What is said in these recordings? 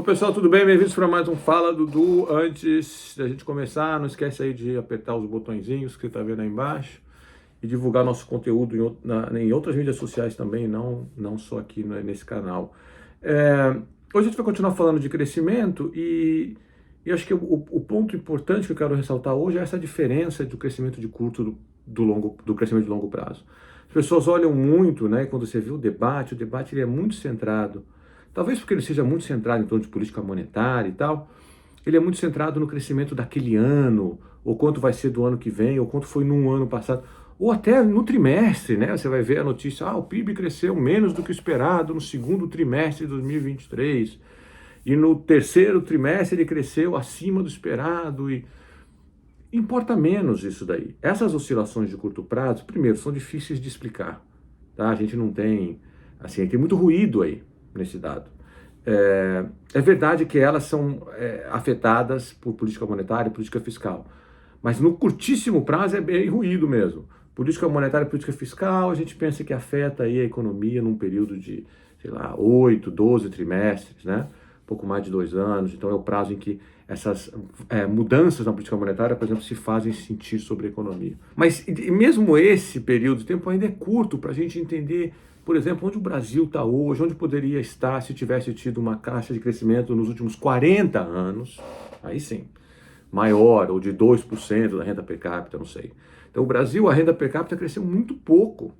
Ô pessoal, tudo bem? Bem-vindos para mais um Fala Dudu. Antes da gente começar, não esquece aí de apertar os botõezinhos que você está vendo aí embaixo e divulgar nosso conteúdo em outras mídias sociais também, não só aqui nesse canal. Hoje a gente vai continuar falando de crescimento e acho que o ponto importante que eu quero ressaltar hoje é essa diferença do crescimento de curto do crescimento de longo prazo. As pessoas olham muito, né? Quando você vê o debate ele é muito centrado. Talvez porque ele seja muito centrado em torno de política monetária e tal, ele é muito centrado no crescimento daquele ano, ou quanto vai ser do ano que vem, ou quanto foi no ano passado, ou até no trimestre, né? Você vai ver a notícia, o PIB cresceu menos do que esperado no segundo trimestre de 2023, e no terceiro trimestre ele cresceu acima do esperado, e importa menos isso daí. Essas oscilações de curto prazo, primeiro, são difíceis de explicar, tá? A gente não tem, assim, tem muito ruído aí nesse dado. É verdade que elas são afetadas por política monetária e política fiscal, mas no curtíssimo prazo é bem ruído mesmo. Política monetária e política fiscal, a gente pensa que afeta aí a economia num período de, sei lá, 8, 12 trimestres, né? Pouco mais de 2 anos, então é o prazo em que essas mudanças na política monetária, por exemplo, se fazem sentir sobre a economia. Mas mesmo esse período de tempo ainda é curto para a gente entender, por exemplo, onde o Brasil está hoje, onde poderia estar se tivesse tido uma taxa de crescimento nos últimos 40 anos, aí sim, maior, ou de 2% da renda per capita, não sei. Então o Brasil, a renda per capita cresceu muito pouco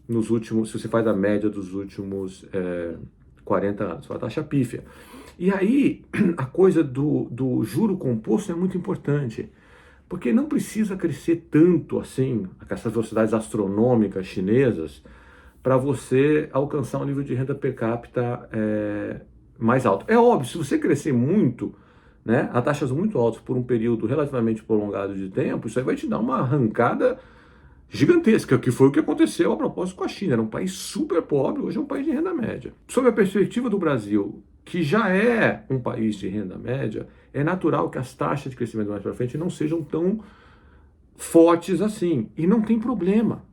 nos últimos, se você faz a média dos últimos 40 anos, a taxa pífia. E aí, a coisa do juro composto é muito importante, porque não precisa crescer tanto assim, com essas velocidades astronômicas chinesas, para você alcançar um nível de renda per capita mais alto. É óbvio, se você crescer muito, né, a taxas muito altas por um período relativamente prolongado de tempo, isso aí vai te dar uma arrancada gigantesca, que foi o que aconteceu a propósito com a China. Era um país super pobre, hoje é um país de renda média. Sob a perspectiva do Brasil, que já é um país de renda média, é natural que as taxas de crescimento mais para frente não sejam tão fortes assim. E não tem problema.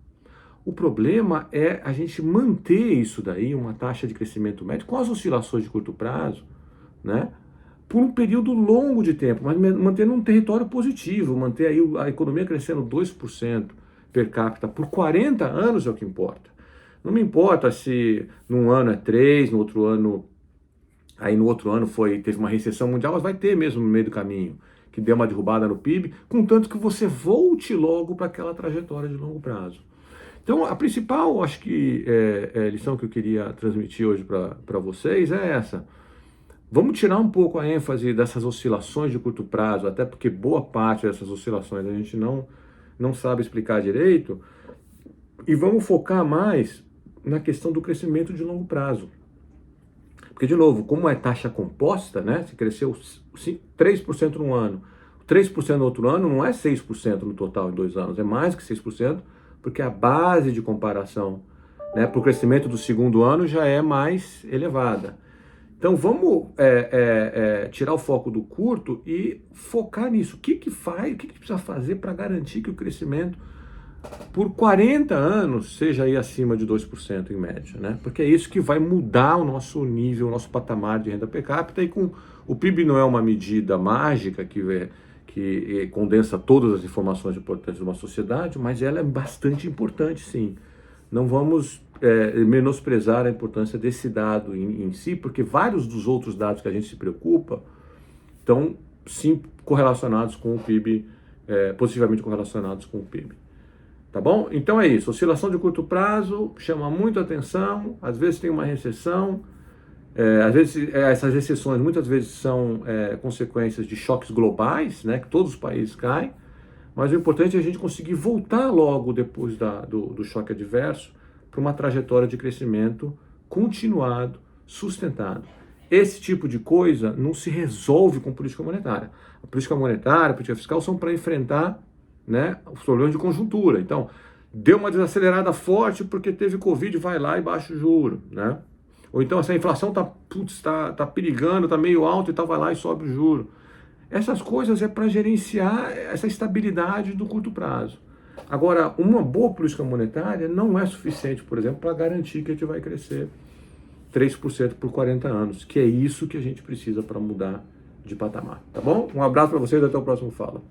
O problema é a gente manter isso daí, uma taxa de crescimento médio, com as oscilações de curto prazo, né? Por um período longo de tempo, mas manter um território positivo, manter aí a economia crescendo 2% per capita por 40 anos é o que importa. Não me importa se num ano é 3, no outro ano teve uma recessão mundial, mas vai ter mesmo no meio do caminho, que deu uma derrubada no PIB, contanto que você volte logo para aquela trajetória de longo prazo. Então, a principal, acho que, lição que eu queria transmitir hoje para vocês é essa. Vamos tirar um pouco a ênfase dessas oscilações de curto prazo, até porque boa parte dessas oscilações a gente não sabe explicar direito, e vamos focar mais na questão do crescimento de longo prazo. Porque, de novo, como é taxa composta, né? Se cresceu 3% num ano, 3% no outro ano não é 6% no total em 2 anos, é mais que 6%, porque a base de comparação, né, para o crescimento do segundo ano já é mais elevada. Então vamos tirar o foco do curto e focar nisso. O que precisa fazer para garantir que o crescimento por 40 anos seja aí acima de 2% em média, né? Porque é isso que vai mudar o nosso nível, o nosso patamar de renda per capita, e com o PIB não é uma medida mágica que condensa todas as informações importantes de uma sociedade, mas ela é bastante importante, sim. Não vamos menosprezar a importância desse dado em si, porque vários dos outros dados que a gente se preocupa estão, sim, correlacionados com o PIB, positivamente correlacionados com o PIB. Tá bom? Então é isso. Oscilação de curto prazo chama muito atenção, às vezes tem uma recessão, às vezes essas recessões muitas vezes são consequências de choques globais, né, que todos os países caem, mas o importante é a gente conseguir voltar logo depois do choque adverso para uma trajetória de crescimento continuado, sustentado. Esse tipo de coisa não se resolve com política monetária. A política monetária, a política fiscal são para enfrentar, né, os problemas de conjuntura. Então, deu uma desacelerada forte porque teve Covid, vai lá e baixa o juro, né? Ou então essa inflação tá perigando, tá meio alta e tal, vai lá e sobe o juro. Essas coisas é para gerenciar essa estabilidade do curto prazo. Agora, uma boa política monetária não é suficiente, por exemplo, para garantir que a gente vai crescer 3% por 40 anos, que é isso que a gente precisa para mudar de patamar, tá bom? Um abraço para vocês, até o próximo Fala.